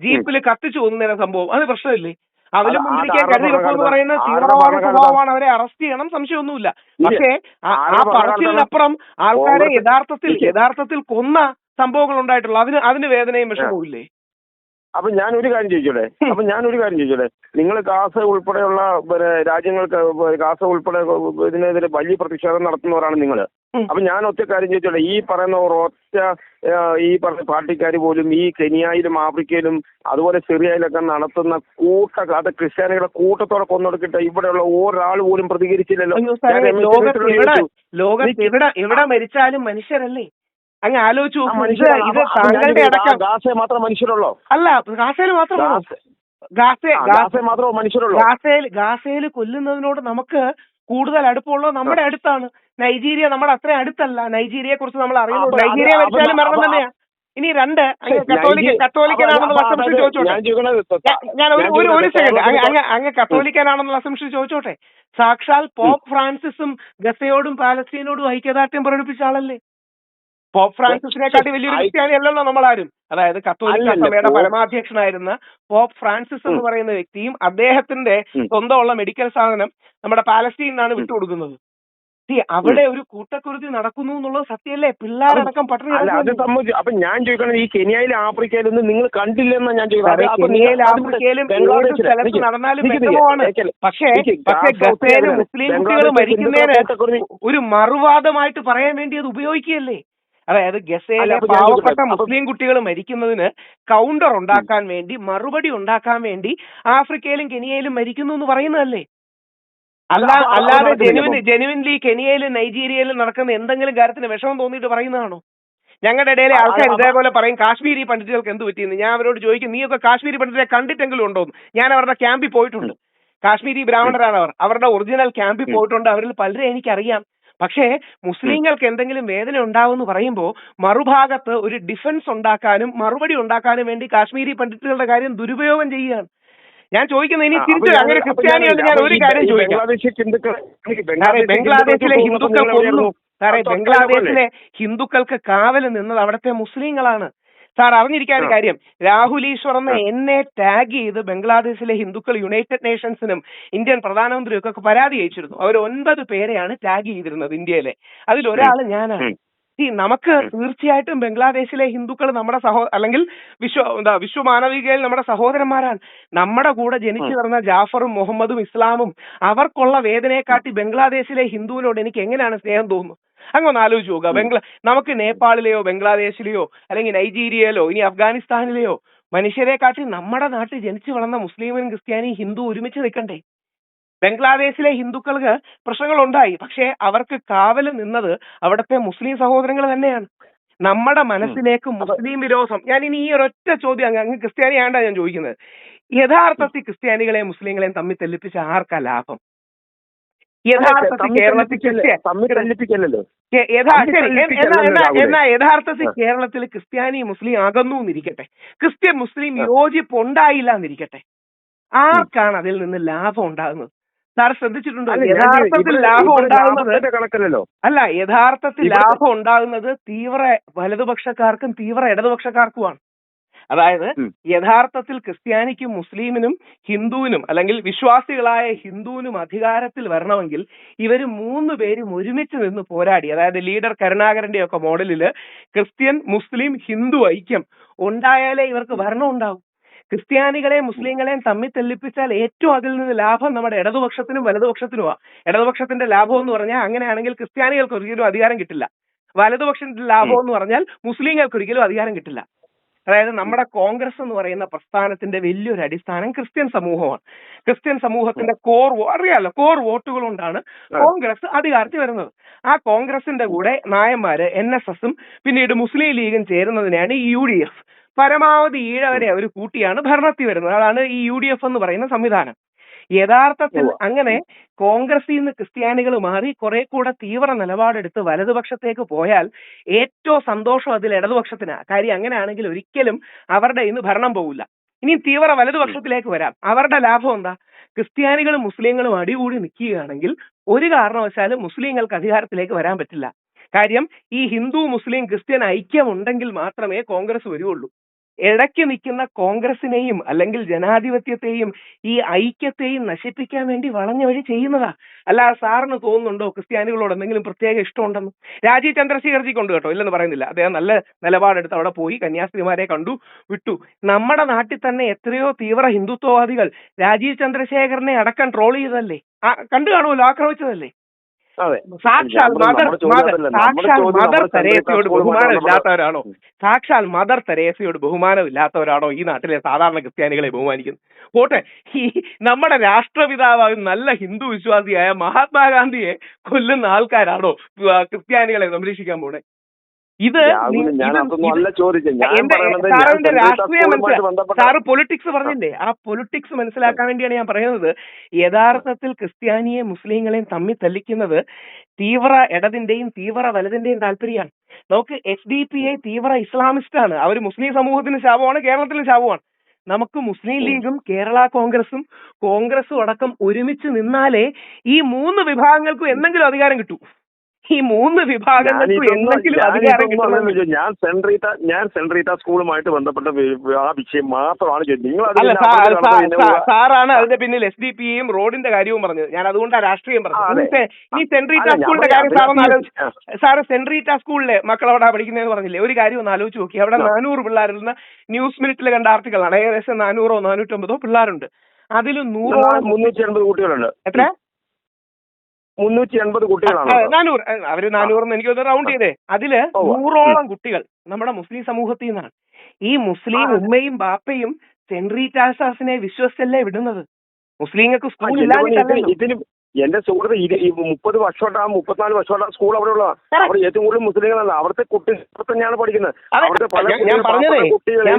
ജീപ്പിൽ കത്തിച്ചു കൊന്നുന്ന സംഭവം, അത് പ്രശ്നമില്ലേ? അവലും മുന്തിരിക്കാൻ കരുതി വെക്കുമെന്ന് പറയുന്ന തീവ്രവാദ സ്വഭാവമാണ്. അവരെ അറസ്റ്റ് ചെയ്യണം, സംശയമൊന്നുമില്ല. പക്ഷേ ആ പറച്ചിലിനപ്പുറം ആൾക്കാരെ യഥാർത്ഥത്തിൽ കൊന്ന സംഭവങ്ങൾ ഉണ്ടായിട്ടുള്ളൂ. അതിന് വേദനയും വിഷമവും ഇല്ലേ? അപ്പൊ ഞാനൊരു കാര്യം ചോദിച്ചോട്ടെ, നിങ്ങൾ ഗാസ ഉൾപ്പെടെയുള്ള രാജ്യങ്ങൾക്ക്, ഗാസ ഉൾപ്പെടെ ഇതിനെതിരെ വലിയ പ്രതിഷേധം നടത്തുന്നവരാണ് നിങ്ങൾ. അപ്പൊ ഞാൻ ഒറ്റ കാര്യം ചോദിച്ചോട്ടെ, ഈ പറയുന്ന ഒരൊറ്റ ഈ പറഞ്ഞ പാർട്ടിക്കാർ പോലും ഈ കെനിയയിലും ആഫ്രിക്കയിലും അതുപോലെ സിറിയയിലൊക്കെ നടത്തുന്ന അത് ക്രിസ്ത്യാനികളെ കൂട്ടത്തോടെ കൊന്നൊടുക്കിട്ട് ഇവിടെയുള്ള ഒരാൾ പോലും പ്രതികരിച്ചില്ലല്ലോ. ലോകത്ത് എവിടെ മരിച്ചാലും മനുഷ്യരല്ലേ? അങ്ങ് ആലോചിച്ചു ഇത് താങ്കളുടെ അടക്കം. ഗാസ മാത്രം മനുഷ്യരുള്ളോ? അല്ല, ഗാസയിൽ മാത്രമോ? മനുഷ്യരുള്ളൂ. ഗാസയിൽ കൊല്ലുന്നതിനോട് നമുക്ക് കൂടുതൽ അടുപ്പമുള്ളത് നമ്മുടെ അടുത്താണ്. നൈജീരിയ നമ്മുടെ അത്രയും അടുത്തല്ല. നൈജീരിയയെ കുറിച്ച് നമ്മൾ അറിയുന്നുള്ളൂ. നൈജീരിയ മരിച്ചാലും മരണം തന്നെയാ. ഇനി 2 കത്തോലിക്കനാണെന്നുള്ള അസംഷൻ ചോദിച്ചോട്ടെ. ഞാൻ ഒരു സെക്കൻഡ്, അങ്ങ് കത്തോലിക്കനാണെന്നുള്ള അസംഷൻ ചോദിച്ചോട്ടെ. സാക്ഷാൽ പോപ്പ് ഫ്രാൻസിസും ഗസയോടും പാലസ്തീനോടും ഐക്യദാർഢ്യം പ്രകടിപ്പിച്ച ആളല്ലേ? പോപ്പ് ഫ്രാൻസിസിനെക്കാട്ടി വലിയൊരു ക്രിസ്ത്യാനി അല്ലല്ലോ നമ്മളാരും. അതായത് കത്തോലിക്ക സഭയുടെ പരമാധ്യക്ഷനായിരുന്ന പോപ്പ് ഫ്രാൻസിസ് എന്ന് പറയുന്ന വ്യക്തിയും അദ്ദേഹത്തിന്റെ സ്വന്തമുള്ള മെഡിക്കൽ സാധനം നമ്മുടെ പാലസ്തീനാണ് വിട്ടുകൊടുക്കുന്നത്. അവിടെ ഒരു കൂട്ടക്കുരുതി നടക്കുന്നു എന്നുള്ളത് സത്യമല്ലേ? പിള്ളേരടക്കം പട്ടിണി. അപ്പൊ ഞാൻ ചോദിക്കണത്, ഈ കെനിയയിലും ആഫ്രിക്കയിലൊന്നും നിങ്ങൾ കണ്ടില്ലെന്നാ ഞാൻ കെനിയയിലും ആഫ്രിക്കയിലും ഏത് സ്ഥലത്ത് നടന്നാലും വ്യക്തമാണ്. പക്ഷേ ഗസയിലും മുസ്ലിം കുട്ടികൾ മരിക്കുന്നതിന് ഒരു മറുവാദമായിട്ട് പറയാൻ വേണ്ടി അത് ഉപയോഗിക്കുകയല്ലേ? അതായത് ഗസയിലെ പാവപ്പെട്ട മുസ്ലിം കുട്ടികൾ മരിക്കുന്നതിന് കൗണ്ടർ ഉണ്ടാക്കാൻ വേണ്ടി, മറുപടി ഉണ്ടാക്കാൻ വേണ്ടി ആഫ്രിക്കയിലും കെനിയയിലും മരിക്കുന്നു എന്ന് പറയുന്നതല്ലേ? അല്ലാതെ ജെനുവിൻലി കെനിയയിലും നൈജീരിയയിലും നടക്കുന്ന എന്തെങ്കിലും കാര്യത്തിന് വിഷമം തോന്നിയിട്ട് പറയുന്നതാണോ? ഞങ്ങളുടെ ഇടയിലെ ആൾക്കാർ ഇതേപോലെ പറയും, കാശ്മീരി പണ്ഡിറ്റുകൾക്ക് എന്ത് പറ്റിയെന്ന്. ഞാൻ അവരോട് ചോദിക്കും, നീയൊക്കെ കാശ്മീരി പണ്ഡിറ്റിനെ കണ്ടിട്ടെങ്കിലും ഉണ്ടോ എന്ന്. ഞാൻ അവരുടെ ക്യാമ്പിൽ പോയിട്ടുണ്ട്. കാശ്മീരി ബ്രാഹ്മണരാണ് അവർ. അവരുടെ ഒറിജിനൽ ക്യാമ്പിൽ പോയിട്ടുണ്ട്. അവരിൽ പലരെ എനിക്കറിയാം. പക്ഷേ മുസ്ലിങ്ങൾക്ക് എന്തെങ്കിലും വേദന ഉണ്ടാവുമെന്ന് പറയുമ്പോൾ മറുഭാഗത്ത് ഒരു ഡിഫൻസ് ഉണ്ടാക്കാനും മറുപടി ഉണ്ടാക്കാനും വേണ്ടി കാശ്മീരി പണ്ഡിറ്റുകളുടെ കാര്യം ദുരുപയോഗം ചെയ്യുകയാണ്. ഞാൻ ചോദിക്കുന്നത്, ഇനി തിരിച്ച് അങ്ങനെ ക്രിസ്ത്യാനിയോട് ഞാൻ ഒരു കാര്യം ചോദിക്കാം. ബംഗ്ലാദേശിലെ ഹിന്ദുക്കൾ കൊന്നു. സാറേ, ബംഗ്ലാദേശിലെ ഹിന്ദുക്കൾക്ക് കാവൽ നിന്നത് അവിടുത്തെ മുസ്ലിങ്ങളാണ്. സാർ അറിഞ്ഞിരിക്കാൻ കാര്യം, രാഹുൽ ഈശ്വർ എന്നെ ടാഗ് ചെയ്ത് ബംഗ്ലാദേശിലെ ഹിന്ദുക്കൾ യുണൈറ്റഡ് നേഷൻസിനും ഇന്ത്യൻ പ്രധാനമന്ത്രിയൊക്കെ പരാതി അയച്ചിരുന്നു. അവർ 9 പേരെയാണ് ടാഗ് ചെയ്തിരുന്നത് ഇന്ത്യയിലെ. അതിലൊരാൾ ഞാനാണ്. നമുക്ക് തീർച്ചയായിട്ടും ബംഗ്ലാദേശിലെ ഹിന്ദുക്കൾ നമ്മുടെ അല്ലെങ്കിൽ വിശ്വമാനവികയിൽ നമ്മുടെ സഹോദരന്മാരാണ്. നമ്മുടെ കൂടെ ജനിച്ചു വരുന്ന ജാഫറും മുഹമ്മദും ഇസ്ലാമും അവർക്കുള്ള വേദനയെക്കാട്ടി ബംഗ്ലാദേശിലെ ഹിന്ദുവിനോട് എനിക്ക് എങ്ങനെയാണ് സ്നേഹം തോന്നുന്നത്? അങ്ങൊന്ന് ആലോചിച്ച് നോക്കുക. നമുക്ക് നേപ്പാളിലെയോ ബംഗ്ലാദേശിലെയോ അല്ലെങ്കിൽ നൈജീരിയയിലോ ഇനി അഫ്ഗാനിസ്ഥാനിലെയോ മനുഷ്യരെക്കാട്ടി നമ്മുടെ നാട്ടിൽ ജനിച്ചു വളർന്ന മുസ്ലിമും ക്രിസ്ത്യാനി ഹിന്ദു ഒരുമിച്ച് നിൽക്കണ്ടേ? ബംഗ്ലാദേശിലെ ഹിന്ദുക്കൾക്ക് പ്രശ്നങ്ങളുണ്ടായി, പക്ഷേ അവർക്ക് കാവൽ നിന്നത് അവിടുത്തെ മുസ്ലിം സഹോദരങ്ങൾ തന്നെയാണ്. നമ്മുടെ മനസ്സിലേക്ക് മുസ്ലിം വിരോധം. ഞാൻ ഇനി ഈ ഒരൊറ്റ ചോദ്യം, അങ്ങ് ക്രിസ്ത്യാനി ആണ്ടാ ഞാൻ ചോദിക്കുന്നത്, യഥാർത്ഥത്തിൽ ക്രിസ്ത്യാനികളെയും മുസ്ലിങ്ങളെയും തമ്മിൽ തെല്ലിപ്പിച്ച ആർക്കാ ലാഭം? യഥാർത്ഥത്തിൽ കേരളത്തിൽ ക്രിസ്ത്യാനി മുസ്ലിം അകന്നു എന്നിരിക്കട്ടെ, ക്രിസ്ത്യൻ മുസ്ലിം യോജിപ്പ് ഉണ്ടായില്ല എന്നിരിക്കട്ടെ, ആർക്കാണ് അതിൽ നിന്ന് ലാഭം ഉണ്ടാകുന്നത്? സാർ ശ്രദ്ധിച്ചിട്ടുണ്ടോ? യഥാർത്ഥത്തിൽ ലാഭം ഉണ്ടാകുന്നത് യഥാർത്ഥത്തിൽ ലാഭം ഉണ്ടാകുന്നത് തീവ്ര വലതുപക്ഷക്കാർക്കും തീവ്ര ഇടതുപക്ഷക്കാർക്കുമാണ്. അതായത് യഥാർത്ഥത്തിൽ ക്രിസ്ത്യാനിക്കും മുസ്ലിമിനും ഹിന്ദുവിനും അല്ലെങ്കിൽ വിശ്വാസികളായ ഹിന്ദുവിനും അധികാരത്തിൽ വരണമെങ്കിൽ ഇവർ 3 പേരും ഒരുമിച്ച് നിന്ന് പോരാടി, അതായത് ലീഡർ കരുണാകരന്റെ ഒക്കെ മോഡലില് ക്രിസ്ത്യൻ മുസ്ലിം ഹിന്ദു ഐക്യം ഉണ്ടായാലേ ഇവർക്ക് ഭരണം ഉണ്ടാവും. ക്രിസ്ത്യാനികളെയും മുസ്ലിങ്ങളെയും തമ്മിൽ തെല്ലിപ്പിച്ചാൽ ഏറ്റവും അതിൽ നിന്ന് ലാഭം നമ്മുടെ ഇടതുപക്ഷത്തിനും വലതുപക്ഷത്തിനുമാണ്. ഇടതുപക്ഷത്തിന്റെ ലാഭം എന്ന് പറഞ്ഞാൽ അങ്ങനെയാണെങ്കിൽ ക്രിസ്ത്യാനികൾക്ക് ഒരിക്കലും അധികാരം കിട്ടില്ല. വലതുപക്ഷത്തിന്റെ ലാഭം എന്ന് പറഞ്ഞാൽ മുസ്ലിങ്ങൾക്ക് ഒരിക്കലും അധികാരം കിട്ടില്ല. അതായത് നമ്മുടെ കോൺഗ്രസ് എന്ന് പറയുന്ന പ്രസ്ഥാനത്തിന്റെ വലിയൊരു അടിസ്ഥാനം ക്രിസ്ത്യൻ സമൂഹമാണ്. ക്രിസ്ത്യൻ സമൂഹത്തിന്റെ അറിയാലോ, കോർ വോട്ടുകൾ കൊണ്ടാണ് കോൺഗ്രസ് അധികാരത്തിൽ വരുന്നത്. ആ കോൺഗ്രസിന്റെ കൂടെ നായന്മാര് NSSും പിന്നീട് മുസ്ലിം ലീഗും ചേരുന്നതിനെയാണ് ഈ UDF. പരമാവധി ഈഴവരെ അവർ കൂട്ടിയാണ് ഭരണത്തിൽ വരുന്നത്. അതാണ് ഈ UDF എന്ന് പറയുന്ന സംവിധാനം. യഥാർത്ഥത്തിൽ അങ്ങനെ കോൺഗ്രസിൽ നിന്ന് ക്രിസ്ത്യാനികൾ മാറി കുറെ കൂടെ തീവ്ര നിലപാടെടുത്ത് വലതുപക്ഷത്തേക്ക് പോയാൽ ഏറ്റവും സന്തോഷം അതിൽ ഇടതുപക്ഷത്തിനാ. കാര്യം അങ്ങനെയാണെങ്കിൽ ഒരിക്കലും അവരുടെ ഇന്ന് ഭരണം പോകില്ല. ഇനി തീവ്ര വലതുപക്ഷത്തിലേക്ക് വരാം. അവരുടെ ലാഭം എന്താ? ക്രിസ്ത്യാനികളും മുസ്ലിങ്ങളും അടികൂടി നിൽക്കുകയാണെങ്കിൽ ഒരു കാരണവശാലും മുസ്ലിങ്ങൾക്ക് അധികാരത്തിലേക്ക് വരാൻ പറ്റില്ല. കാര്യം ഈ ഹിന്ദു മുസ്ലിം ക്രിസ്ത്യൻ ഐക്യം ഉണ്ടെങ്കിൽ മാത്രമേ കോൺഗ്രസ് വരുവുള്ളൂ. ഇടയ്ക്ക് നിൽക്കുന്ന കോൺഗ്രസിനെയും അല്ലെങ്കിൽ ജനാധിപത്യത്തെയും ഈ ഐക്യത്തെയും നശിപ്പിക്കാൻ വേണ്ടി വളഞ്ഞ വഴി ചെയ്യുന്നതാ. അല്ലാതെ സാറിന് തോന്നുന്നുണ്ടോ ക്രിസ്ത്യാനികളോട് എന്തെങ്കിലും പ്രത്യേക ഇഷ്ടമുണ്ടെന്ന്? രാജീവ് ചന്ദ്രശേഖർജിക്ക് ഉണ്ട് കേട്ടോ, ഇല്ലെന്ന് പറയുന്നില്ല. അദ്ദേഹം നല്ല നിലപാടെടുത്ത് അവിടെ പോയി കന്യാസ്ത്രീമാരെ കണ്ടു വിട്ടു. നമ്മുടെ നാട്ടിൽ തന്നെ എത്രയോ തീവ്ര ഹിന്ദുത്വവാദികൾ രാജീവ് ചന്ദ്രശേഖരനെ അടക്കം ട്രോൾ ചെയ്തതല്ലേ, കണ്ടു കാണുമല്ലോ, ആക്രമിച്ചതല്ലേ. സാക്ഷാൽ മദർ തെരേസയോട് ബഹുമാനമില്ലാത്തവരാണോ? സാക്ഷാൽ മദർ തെരേസയോട് ബഹുമാനമില്ലാത്തവരാണോ ഈ നാട്ടിലെ സാധാരണ ക്രിസ്ത്യാനികളെ ബഹുമാനിക്കുന്നത്? പോട്ടെ, ഈ നമ്മുടെ രാഷ്ട്രപിതാവായ നല്ല ഹിന്ദു വിശ്വാസിയായ മഹാത്മാഗാന്ധിയെ കൊല്ലുന്ന ആൾക്കാരാണോ ക്രിസ്ത്യാനികളെ സംരക്ഷിക്കാൻ പോണേ? ഇത് സാറിന്റെ രാഷ്ട്രീയം സാറ് പൊളിറ്റിക്സ് പറഞ്ഞില്ലേ, ആ പൊളിറ്റിക്സ് മനസ്സിലാക്കാൻ വേണ്ടിയാണ് ഞാൻ പറയുന്നത്. യഥാർത്ഥത്തിൽ ക്രിസ്ത്യാനിയെ മുസ്ലിങ്ങളെയും തമ്മിൽ തല്ലിക്കുന്നത് തീവ്ര ഇടതിന്റെയും തീവ്ര വലതിന്റെയും താല്പര്യമാണ്. നമുക്ക് SDPI തീവ്ര ഇസ്ലാമിസ്റ്റ് ആണ്. അവർ മുസ്ലിം സമൂഹത്തിന് ശാപമാണ്, കേരളത്തിലും ശാപമാണ്. നമുക്ക് മുസ്ലിം ലീഗും കേരള കോൺഗ്രസും അടക്കം ഒരുമിച്ച് നിന്നാലേ ഈ 3 വിഭാഗങ്ങൾക്കും എന്തെങ്കിലും അധികാരം കിട്ടൂ. ഈ 3 വിഭാഗങ്ങൾക്കും എന്തെങ്കിലും അധികാരം കിട്ടണം. ഞാൻ സെൻട്രീറ്റ സ്കൂളുമായിട്ട് ബന്ധപ്പെട്ട ആ വിഷയം മാത്രമാണ് സാറാണ് അതിന്റെ പിന്നിൽ SDPയും റോഡിന്റെ കാര്യവും പറഞ്ഞത്. ഞാൻ അതുകൊണ്ടാണ് രാഷ്ട്രീയം പറഞ്ഞത്. ഈ സെൻട്രീറ്റ സ്കൂളിന്റെ കാര്യം സാറ് സെൻട്രീറ്റ സ്കൂളിലെ മക്കൾ അവിടെ പഠിക്കുന്നതെന്ന് പറഞ്ഞില്ലേ? ഒരു കാര്യം ഒന്ന് ആലോചിച്ച് നോക്കി. അവിടെ 400 പിള്ളേരിൽ നിന്ന് ന്യൂസ് മിനിറ്റിൽ കണ്ട ആർട്ടിക്കിളാണ്. ഏകദേശം 400 450 പിള്ളേരുണ്ട്. അതിൽ 380 കുട്ടികളുണ്ട്. എത്ര? 380 കുട്ടികളാണ്. 400. അവര് 400 എനിക്ക് റൗണ്ട് ചെയ്തേ. അതില് 100ഓളം കുട്ടികൾ നമ്മുടെ മുസ്ലിം സമൂഹത്തിൽ നിന്നാണ്. ഈ മുസ്ലിം ഉമ്മയും ബാപ്പയും സെൻട്രീറ്റാസിനെ വിശ്വസിച്ചല്ലേ വിടുന്നത്. മുസ്ലിങ്ങൾക്ക് സ്കൂൾ ഇല്ലാഞ്ഞിട്ടല്ലോ. എന്റെ സുഹൃത്ത് 30 വർഷമായിട്ട് 34 വർഷമായിട്ട് സ്കൂൾ അവിടെ ഉള്ളതാണ്. അവിടെ ഏറ്റവും കൂടുതൽ മുസ്ലിങ്ങളല്ല. അവിടുത്തെ കുട്ടികൾ തന്നെയാണ് പഠിക്കുന്നത്. അവിടുത്തെ പല കുട്ടികളെ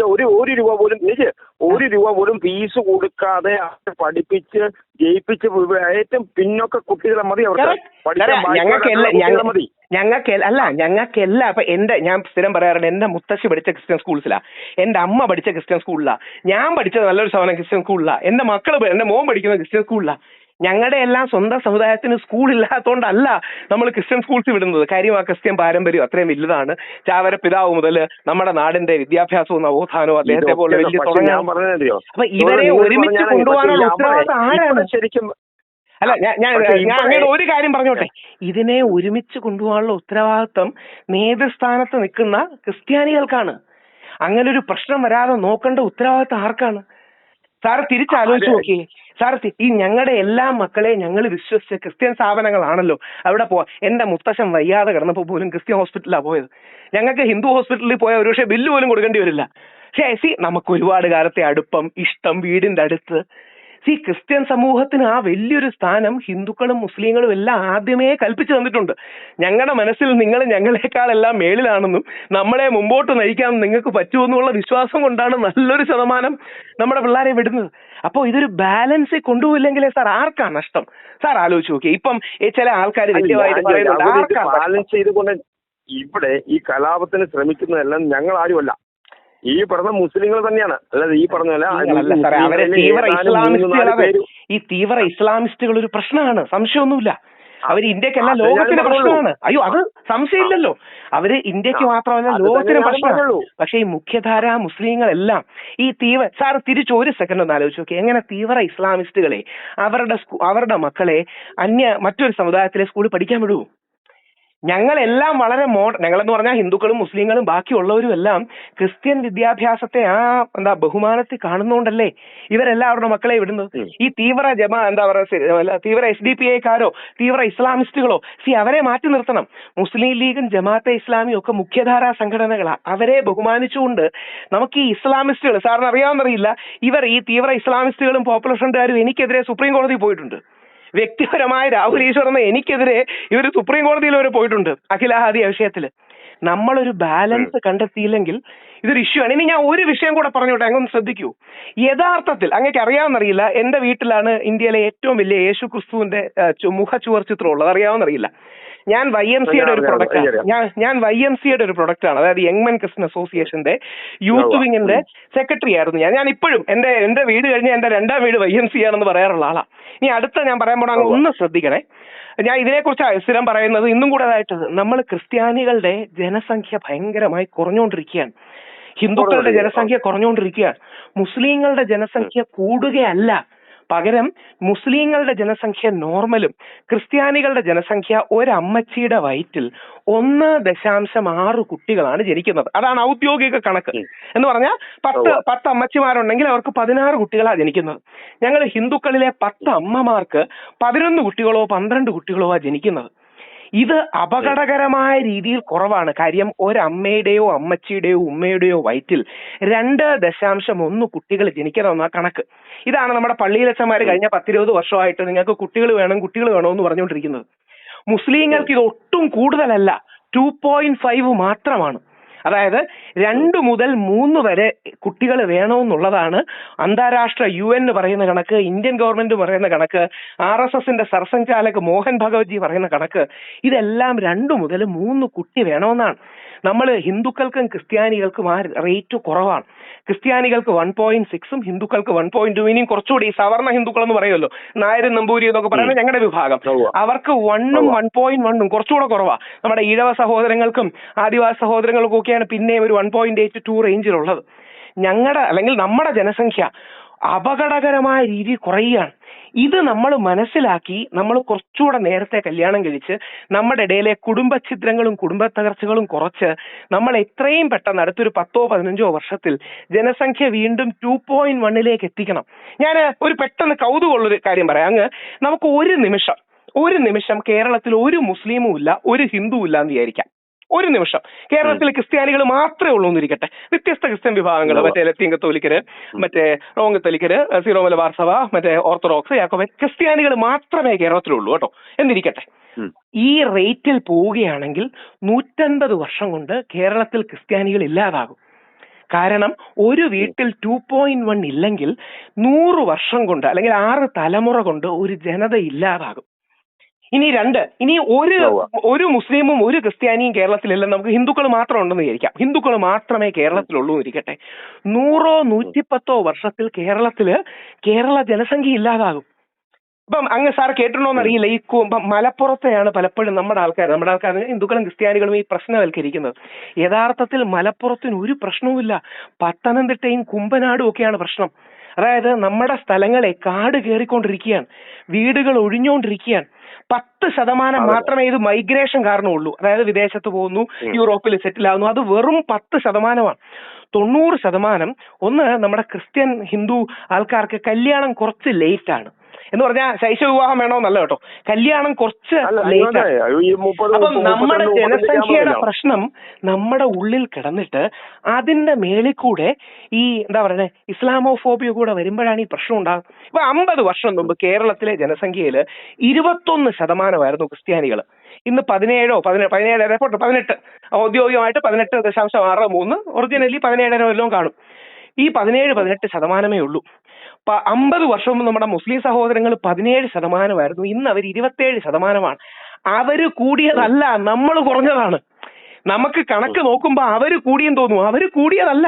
ഒരു രൂപ പോലും ഫീസ് കൊടുക്കാതെ പഠിപ്പിച്ച് ജയിപ്പിച്ച് ഏറ്റവും പിന്നോക്ക കുട്ടികളെ മതി അവർക്ക് മതി. ഞങ്ങൾക്കല്ല. അപ്പൊ ഞാൻ സ്ഥിരം പറയാറുണ്ട്, എന്റെ മുത്തശ്ശി പഠിച്ച ക്രിസ്ത്യൻ സ്കൂൾസിലാ, എന്റെ അമ്മ പഠിച്ച ക്രിസ്ത്യൻ സ്കൂളിലാ, ഞാൻ പഠിച്ചത് നല്ലൊരു ശതമാനം ക്രിസ്ത്യൻ സ്കൂളിലാ, എന്റെ മോൻ പഠിക്കുന്ന ക്രിസ്ത്യൻ സ്കൂളിലാ. ഞങ്ങളുടെ എല്ലാം സ്വന്തം സമുദായത്തിന് സ്കൂൾ ഇല്ലാത്തതുകൊണ്ടല്ല നമ്മൾ ക്രിസ്ത്യൻ സ്കൂൾസ് വിടുന്നത്. കാര്യം ആ ക്രിസ്ത്യൻ പാരമ്പര്യം അത്രയും വലുതാണ്. ചാവര പിതാവ് മുതൽ നമ്മുടെ നാടിന്റെ വിദ്യാഭ്യാസവും നവോത്ഥാനവും അദ്ദേഹത്തെ പോലെ വലിയ തുടങ്ങാൻ. അപ്പൊ ഇവരെ ഒരുമിച്ച് കൊണ്ടുപോകാനുള്ള ഉത്തരവാദിത്തം ആരാണ്? ശരിക്കും അല്ല, ഞാൻ അങ്ങനെ ഒരു കാര്യം പറഞ്ഞോട്ടെ. ഇതിനെ ഒരുമിച്ച് കൊണ്ടുപോകാനുള്ള ഉത്തരവാദിത്തം നേതൃസ്ഥാനത്ത് നിൽക്കുന്ന ക്രിസ്ത്യാനികൾക്കാണ്. അങ്ങനെ ഒരു പ്രശ്നം വരാതെ നോക്കേണ്ട ഉത്തരവാദിത്തം ആർക്കാണ്? സാറ് തിരിച്ചാലോചിച്ച് നോക്കിയേ. സാർ, ഈ ഞങ്ങളുടെ എല്ലാ മക്കളെയും ഞങ്ങൾ വിശ്വസിച്ച ക്രിസ്ത്യൻ സ്ഥാപനങ്ങളാണല്ലോ അവിടെ എന്റെ മുത്തശ്ശൻ വയ്യാതെ കിടന്നപ്പോൾ പോലും ക്രിസ്ത്യൻ ഹോസ്പിറ്റലിലാണ് പോയത്. ഞങ്ങൾക്ക് ഹിന്ദു ഹോസ്പിറ്റലിൽ പോയാൽ ഒരു പക്ഷേ ബില്ല് പോലും കൊടുക്കേണ്ടി വരില്ല. പക്ഷേ നമുക്ക് ഒരുപാട് കാലത്തെ അടുപ്പം, ഇഷ്ടം, വീടിന്റെ അടുത്ത്. ക്രിസ്ത്യൻ സമൂഹത്തിന് ആ വലിയൊരു സ്ഥാനം ഹിന്ദുക്കളും മുസ്ലിങ്ങളും എല്ലാം ആദ്യമേ കൽപ്പിച്ചു തന്നിട്ടുണ്ട്. ഞങ്ങളുടെ മനസ്സിൽ നിങ്ങൾ ഞങ്ങളെക്കാളെല്ലാം മേളിലാണെന്നും നമ്മളെ മുമ്പോട്ട് നയിക്കാൻ നിങ്ങൾക്ക് പറ്റുമെന്നുള്ള വിശ്വാസം കൊണ്ടാണ് നല്ലൊരു ശതമാനം നമ്മുടെ പിള്ളേരെ വിടുന്നത്. അപ്പോൾ ഇതൊരു ബാലൻസ് കൊണ്ടുപോയില്ലെങ്കിലേ സാർ ആർക്കാണ് നഷ്ടം? സാർ ആലോചിച്ച് നോക്കിയേ. ഇപ്പം ചില ആൾക്കാർ ബാലൻസ് ചെയ്തുകൊണ്ട് ഇവിടെ ഈ കലാപത്തിന് ശ്രമിക്കുന്നതെല്ലാം ഞങ്ങൾ ആരുമല്ല, ഈ പറഞ്ഞ മുസ്ലിങ്ങൾ തന്നെയാണ്. അല്ലാതെ ഈ പറഞ്ഞ ഈ തീവ്ര ഇസ്ലാമിസ്റ്റുകൾ ഒരു പ്രശ്നമാണ്, സംശയമൊന്നുമില്ല. അവര് ഇന്ത്യക്കല്ല ലോകത്തിന് പ്രശ്നമാണ്. അയ്യോ, അത് സംശയമില്ലല്ലോ. അവര് ഇന്ത്യക്ക് മാത്രമല്ല ലോകത്തിന് പ്രശ്നമാണ്. പക്ഷെ ഈ മുഖ്യധാര മുസ്ലിങ്ങളെല്ലാം ഈ സാർ തിരിച്ചു ഒരു സെക്കൻഡ് ഒന്ന് ആലോചിച്ച് നോക്കി. എങ്ങനെ തീവ്ര ഇസ്ലാമിസ്റ്റുകളെ അവരുടെ മക്കളെ മറ്റൊരു സമുദായത്തിലെ സ്കൂളിൽ പഠിക്കാൻ വിടുവോ? ഞങ്ങളെല്ലാം വളരെ ഞങ്ങളെന്ന് പറഞ്ഞാൽ ഹിന്ദുക്കളും മുസ്ലിങ്ങളും ബാക്കിയുള്ളവരും എല്ലാം ക്രിസ്ത്യൻ വിദ്യാഭ്യാസത്തെ ബഹുമാനത്തിൽ കാണുന്നോണ്ടല്ലേ ഇവരെല്ലാവരുടെ മക്കളെ വിടുന്നത്. ഈ തീവ്ര തീവ്ര SDPI-കാരോ തീവ്ര ഇസ്ലാമിസ്റ്റുകളോ അവരെ മാറ്റി നിർത്തണം. മുസ്ലിം ലീഗും ജമാഅത്തെ ഇസ്ലാമിയും ഒക്കെ മുഖ്യധാരാ സംഘടനകളാണ്. അവരെ ബഹുമാനിച്ചുകൊണ്ട് നമുക്ക് ഈ ഇസ്ലാമിസ്റ്റുകൾ, സാറിന് അറിയാമെന്നറിയില്ല, ഇവർ ഈ തീവ്ര ഇസ്ലാമിസ്റ്റുകളും പോപ്പുലർ ഫ്രണ്ടുകാരും എനിക്കെതിരെ സുപ്രീം കോടതിയിൽ പോയിട്ടുണ്ട്. വ്യക്തിപരമായ രാഹുൽ ഈശ്വർ എന്ന എനിക്കെതിരെ ഇവർ സുപ്രീം കോടതിയിൽ വരെ പോയിട്ടുണ്ട് അഖിലാഹാദി വിഷയത്തിൽ. നമ്മളൊരു ബാലൻസ് കണ്ടെത്തിയില്ലെങ്കിൽ ഇതൊരു ഇഷ്യൂ ആണ്. ഇനി ഞാൻ ഒരു വിഷയം കൂടെ പറഞ്ഞോട്ടെ, അങ്ങൊന്ന് ശ്രദ്ധിക്കൂ. യഥാർത്ഥത്തിൽ അങ്ങേക്ക് അറിയാമെന്നറിയില്ല, എന്റെ വീട്ടിലാണ് ഇന്ത്യയിലെ ഏറ്റവും വലിയ യേശു ക്രിസ്തുവിന്റെ മുഖച്ചുവർ ചിത്രം ഉള്ളത്. അറിയാമെന്നറിയില്ല. ഞാൻ YMCA-യുടെ ഒരു ഒരു പ്രൊഡക്റ്റ് ആണ്. അതായത് യങ് മെൻ ക്രിസ്ത്യൻ അസോസിയേഷന്റെ യൂത്ത് വിങ്ങിന്റെ സെക്രട്ടറി ആയിരുന്നു ഞാൻ ഇപ്പോഴും എന്റെ വീട് കഴിഞ്ഞ എന്റെ രണ്ടാം വീട് YMCA ആണെന്ന് പറയാറുള്ള ആളാ. ഇനി അടുത്ത ഞാൻ പറയാൻ പോണ ഒന്ന് ശ്രദ്ധിക്കണേ. ഞാൻ ഇതിനെക്കുറിച്ച് സ്ഥിരം പറയുന്നത് ഇന്നും കൂടെ അതായിട്ട് നമ്മൾ ക്രിസ്ത്യാനികളുടെ ജനസംഖ്യ ഭയങ്കരമായി കുറഞ്ഞുകൊണ്ടിരിക്കുകയാണ്. ഹിന്ദുക്കളുടെ ജനസംഖ്യ കുറഞ്ഞുകൊണ്ടിരിക്കുകയാണ്. മുസ്ലിങ്ങളുടെ ജനസംഖ്യ കൂടുകയല്ല, പകരം മുസ്ലിങ്ങളുടെ ജനസംഖ്യ നോർമലും ക്രിസ്ത്യാനികളുടെ ജനസംഖ്യ ഒരമ്മച്ചിയുടെ വയറ്റിൽ 1.6 കുട്ടികളാണ് ജനിക്കുന്നത്. അതാണ് ഔദ്യോഗിക കണക്ക്. എന്ന് പറഞ്ഞാൽ 10 അമ്മച്ചിമാരുണ്ടെങ്കിൽ അവർക്ക് 16 കുട്ടികളാണ് ജനിക്കുന്നത്. ഞങ്ങൾ ഹിന്ദുക്കളിലെ 10 അമ്മമാർക്ക് 11 കുട്ടികളോ 12 കുട്ടികളോ ആണ് ജനിക്കുന്നത്. ഇത് അപകടകരമായ രീതിയിൽ കുറവാണ്. കാര്യം ഒരമ്മയുടെയോ അമ്മച്ചിയുടെയോ ഉമ്മയുടെയോ വയറ്റിൽ 2.1 കുട്ടികൾ ജനിക്കണമെന്ന കണക്ക്. ഇതാണ് നമ്മുടെ പള്ളിയിലച്ചന്മാർ കഴിഞ്ഞ 10-20 വർഷമായിട്ട് നിങ്ങൾക്ക് കുട്ടികൾ വേണം എന്ന് പറഞ്ഞുകൊണ്ടിരിക്കുന്നത്. മുസ്ലിങ്ങൾക്ക് ഇത് ഒട്ടും കൂടുതലല്ല, 2.5 മാത്രമാണ്. അതായത് 2 മുതൽ 3 വരെ കുട്ടികൾ വേണമെന്നുള്ളതാണ് അന്താരാഷ്ട്ര UN പറയുന്ന കണക്ക്, ഇന്ത്യൻ ഗവൺമെന്റ് പറയുന്ന കണക്ക്, RSSന്റെ സർസംഘചാലക് മോഹൻ ഭഗവത്ജി പറയുന്ന കണക്ക്. ഇതെല്ലാം 2 മുതൽ 3 കുട്ടി വേണമെന്നാണ്. നമ്മൾ ഹിന്ദുക്കൾക്കും ക്രിസ്ത്യാനികൾക്കും ആ റേറ്റ് കുറവാണ്. ക്രിസ്ത്യാനികൾക്ക് 1.6ഉം ഹിന്ദുക്കൾക്ക് 1.2. ഇനിയും കുറച്ചുകൂടി സവർണ ഹിന്ദുക്കൾ എന്ന് പറയുമല്ലോ, നായരും നമ്പൂരി എന്നൊക്കെ പറയുന്നത് ഞങ്ങളുടെ വിഭാഗം, അവർക്ക് 1ഉം 1.1ഉം കുറച്ചുകൂടെ കുറവാ. നമ്മുടെ ഈഴവ സഹോദരങ്ങൾക്കും ആദിവാസി സഹോദരങ്ങൾക്കും ഒക്കെയാണ് പിന്നെയും ഒരു 1.82 റേഞ്ചിലുള്ളത്. അല്ലെങ്കിൽ നമ്മുടെ ജനസംഖ്യ അപകടകരമായ രീതിയിൽ കുറയുകയാണ്. ഇത് നമ്മൾ മനസ്സിലാക്കി നമ്മൾ കുറച്ചുകൂടെ നേരത്തെ കല്യാണം കഴിച്ച് നമ്മുടെ ഇടയിലെ കുടുംബഛിദ്രങ്ങളും കുടുംബ തകർച്ചകളും കുറച്ച് നമ്മൾ എത്രയും പെട്ടെന്ന് അടുത്തൊരു 10-15 വർഷത്തിൽ ജനസംഖ്യ വീണ്ടും 2.1ലേക്ക് എത്തിക്കണം. ഞാൻ ഒരു പെട്ടെന്ന് കൗതുകമുള്ളൊരു കാര്യം പറയാം. നമുക്ക് ഒരു നിമിഷം കേരളത്തിൽ ഒരു മുസ്ലിമും ഇല്ല, ഒരു ഹിന്ദുവും ഇല്ല എന്ന് വിചാരിക്കാം. ഒരു നിമിഷം കേരളത്തിൽ ക്രിസ്ത്യാനികൾ മാത്രമേ ഉള്ളൂ എന്നിരിക്കട്ടെ. വ്യത്യസ്ത ക്രിസ്ത്യൻ വിഭാഗങ്ങൾ, മറ്റേ ലത്തീൻ കത്തോലിക്കര്, മറ്റേ റോമൻ കത്തോലിക്കര്, സീറോ മലബാർ സഭ, മറ്റേ ഓർത്തഡോക്സ്, യാക്കോബ, ക്രിസ്ത്യാനികൾ മാത്രമേ കേരളത്തിലുള്ളൂ കേട്ടോ എന്നിരിക്കട്ടെ. ഈ റേറ്റിൽ പോവുകയാണെങ്കിൽ 150 വർഷം കൊണ്ട് കേരളത്തിൽ ക്രിസ്ത്യാനികൾ ഇല്ലാതാകും. കാരണം ഒരു വീട്ടിൽ 2.1 ഇല്ലെങ്കിൽ 100 വർഷം കൊണ്ട് അല്ലെങ്കിൽ 6 തലമുറ കൊണ്ട് ഒരു ജനത ഇല്ലാതാകും. ഇനി ഒരു മുസ്ലിമും ഒരു ക്രിസ്ത്യാനിയും കേരളത്തിലില്ലെന്ന് നമുക്ക് ഹിന്ദുക്കൾ മാത്രം ഉണ്ടെന്ന് വിചാരിക്കാം. ഹിന്ദുക്കൾ മാത്രമേ കേരളത്തിലുള്ളൂ എന്നിരിക്കട്ടെ. 100-110 വർഷത്തിൽ കേരള ജനസംഖ്യ ഇല്ലാതാകും. ഇപ്പം സാർ കേട്ടിട്ടുണ്ടോന്നറിയില്ല, ഈ മലപ്പുറത്തെയാണ് പലപ്പോഴും നമ്മുടെ ആൾക്കാർ ഹിന്ദുക്കളും ക്രിസ്ത്യാനികളും ഈ പ്രശ്നവൽക്കരിക്കുന്നത്. യഥാർത്ഥത്തിൽ മലപ്പുറത്തിന് ഒരു പ്രശ്നവുമില്ല. പത്തനംതിട്ടയും കുമ്പനാടും ഒക്കെയാണ് പ്രശ്നം. അതായത് നമ്മുടെ സ്ഥലങ്ങളെ കാട് കയറിക്കൊണ്ടിരിക്കുകയാണ്, വീടുകൾ ഒഴിഞ്ഞുകൊണ്ടിരിക്കുകയാണ്. 10% മാത്രമേ ഇത് മൈഗ്രേഷൻ കാരണമുള്ളൂ. അതായത് വിദേശത്ത് പോകുന്നു, യൂറോപ്പിൽ സെറ്റിൽ ആകുന്നു. അത് വെറും 10%. 90% ഒന്ന് നമ്മുടെ ക്രിസ്ത്യൻ ഹിന്ദു ആൾക്കാർക്ക് കല്യാണം കുറച്ച് ലേറ്റ് ആണ്. എന്ന് പറഞ്ഞാൽ ശൈശവ വിവാഹം വേണമെന്നല്ല കേട്ടോ, കല്യാണം കുറച്ച് ലേറ്റ് ആണ്. അപ്പം നമ്മുടെ ജനസംഖ്യയുടെ പ്രശ്നം നമ്മുടെ ഉള്ളിൽ കിടന്നിട്ട് അതിന്റെ മേളിൽ കൂടെ ഈ ഇസ്ലാമോഫോബിയ കൂടെ വരുമ്പോഴാണ് ഈ പ്രശ്നം ഉണ്ടാകുന്നത്. ഇപ്പൊ 50 വർഷം മുമ്പ് കേരളത്തിലെ ജനസംഖ്യയിൽ 21% ക്രിസ്ത്യാനികൾ. ഇന്ന് 18 ഔദ്യോഗികമായിട്ട് 18.63, ഒറിജിനലി 17 വല്ലതും കാണും. ഈ 17-18% ഉള്ളൂ. 50 വർഷം മുമ്പ് നമ്മുടെ മുസ്ലിം സഹോദരങ്ങൾ 17%. ഇന്ന് അവർ 27%. അവര് കൂടിയതല്ല, നമ്മൾ കുറഞ്ഞതാണ്. നമുക്ക് കണക്ക് നോക്കുമ്പോ അവര് കൂടിയെന്ന് തോന്നുന്നു, അവര് കൂടിയതല്ല,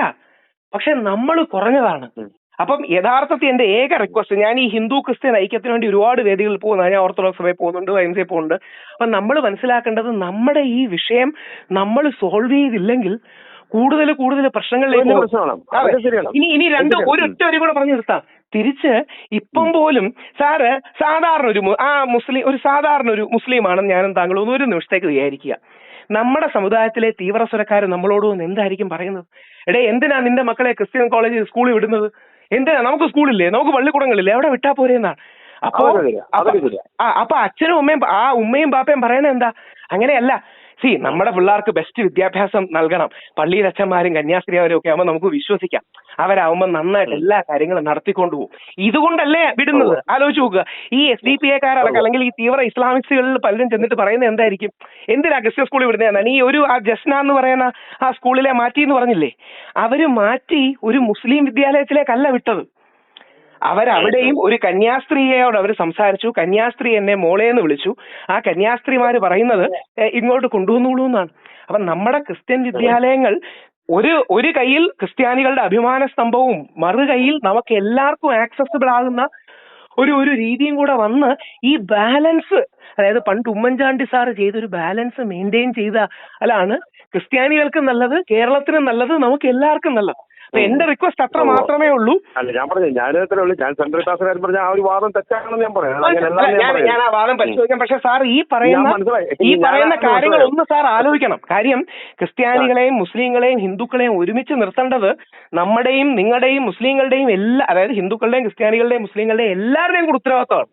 പക്ഷെ നമ്മൾ കുറഞ്ഞതാണ്. അപ്പം യഥാർത്ഥത്തിൽ എന്റെ ഏക റിക്വസ്റ്റ്, ഞാൻ ഈ ഹിന്ദു ക്രിസ്ത്യൻ ഐക്യത്തിന് വേണ്ടി ഒരുപാട് വേദികളിൽ പോകുന്നതാണ്. ഞാൻ ഓർത്തഡോക്സ് സഭയിൽ പോകുന്നുണ്ട്, YMCA പോകുന്നുണ്ട്. അപ്പം നമ്മൾ മനസ്സിലാക്കേണ്ടത് നമ്മുടെ ഈ വിഷയം നമ്മൾ സോൾവ് ചെയ്തില്ലെങ്കിൽ കൂടുതൽ പ്രശ്നങ്ങളിലേക്ക്. ഇനി ഒരൊറ്റ വരി കൂടെ പറഞ്ഞു നിർത്താം. തിരിച്ച് ഇപ്പം പോലും സാറ് സാധാരണ ഒരു സാധാരണ ഒരു മുസ്ലിമാണെന്ന് ഞാനും താങ്കളും ഒരു നിമിഷത്തേക്ക് വിചാരിക്കുക. നമ്മുടെ സമുദായത്തിലെ തീവ്രസ്വരക്കാർ നമ്മളോട് വന്ന് എന്തായിരിക്കും പറയുന്നത്? എടേ, എന്തിനാ നിന്റെ മക്കളെ ക്രിസ്ത്യൻ കോളേജിൽ സ്കൂളിൽ വിടുന്നത്? എന്തിനാ? നമുക്ക് സ്കൂളില്ലേ, നമുക്ക് പള്ളിക്കൂടങ്ങളില്ലേ, എവിടെ വിട്ടാ പോരെന്നാണ്. അപ്പൊ അച്ഛനും ഉമ്മയും ഉമ്മയും ബാപ്പയും പറയണത് എന്താ? അങ്ങനെയല്ല. നമ്മുടെ പിള്ളേർക്ക് ബെസ്റ്റ് വിദ്യാഭ്യാസം നൽകണം. പള്ളിയിൽ അച്ഛന്മാരും കന്യാസ്ത്രീമാരും ഒക്കെ ആവുമ്പോൾ നമുക്ക് വിശ്വസിക്കാം, അവരാവുമ്പോൾ നന്നായിട്ട് എല്ലാ കാര്യങ്ങളും നടത്തിക്കൊണ്ടുപോകും. ഇതുകൊണ്ടല്ലേ വിടുന്നത്? ആലോചിച്ച് നോക്കുക. ഈ SDPA-കാരൊക്കെ അല്ലെങ്കിൽ ഈ തീവ്ര ഇസ്ലാമിസ്റ്റുകളിൽ പലരും ചെന്നിട്ട് പറയുന്നത് എന്തായിരിക്കും? എന്തിനാ ക്രിസ്ത്യൻ സ്കൂളിൽ വിടുന്നതെന്നാണ്. ഈ ജസ്ന എന്ന് പറയുന്ന ആ സ്കൂളിലെ മാറ്റി എന്ന് പറഞ്ഞില്ലേ, അവര് മാറ്റി ഒരു മുസ്ലിം വിദ്യാലയത്തിലേക്കല്ല വിട്ടത്. അവരവിടെയും ഒരു കന്യാസ്ത്രീയോട് അവർ സംസാരിച്ചു. കന്യാസ്ത്രീ എന്നെ മോളേന്ന് വിളിച്ചു. ആ കന്യാസ്ത്രീമാര് പറയുന്നത് ഇങ്ങോട്ട് കൊണ്ടുവന്നോളൂ എന്നാണ്. അപ്പൊ നമ്മുടെ ക്രിസ്ത്യൻ വിദ്യാലയങ്ങൾ ഒരു കയ്യിൽ ക്രിസ്ത്യാനികളുടെ അഭിമാന സ്തംഭവും മറുകൈയിൽ നമുക്ക് എല്ലാവർക്കും ആക്സസിബിൾ ആകുന്ന ഒരു രീതിയും കൂടെ വന്ന് ഈ ബാലൻസ്, അതായത് പണ്ട് ഉമ്മൻചാണ്ടി സാറ് ചെയ്തൊരു ബാലൻസ് മെയിൻറ്റെയിൻ ചെയ്താലാണ് ക്രിസ്ത്യാനികൾക്കും നല്ലത്, കേരളത്തിനും നല്ലത്, നമുക്ക് എല്ലാവർക്കും നല്ലത്. അപ്പൊ എന്റെ റിക്വസ്റ്റ് അത്ര മാത്രമേ ഉള്ളൂ. അല്ല, ഞാൻ പറഞ്ഞു, ഞാൻ സെൻട്രൽ ക്ലാസ്സുകാരൻ പറഞ്ഞ ആ ഒരു വാദം തെറ്റാണെന്ന് ഞാൻ പറയാം. ഞാൻ ആ വാദം പരിശോധിക്കാം. പക്ഷെ സാർ ഈ പറയുന്ന കാര്യങ്ങൾ ഒന്ന് സാർ ആലോചിക്കണം. കാര്യം ക്രിസ്ത്യാനികളെയും മുസ്ലിങ്ങളെയും ഹിന്ദുക്കളെയും ഒരുമിച്ച് നിർത്തേണ്ടത് നമ്മുടെയും നിങ്ങളുടെയും മുസ്ലിങ്ങളുടെയും അതായത് ഹിന്ദുക്കളുടെയും ക്രിസ്ത്യാനികളുടെയും മുസ്ലിങ്ങളുടെയും എല്ലാവരുടെയും കൂടെ ഉത്തരവാദിത്തമാണ്.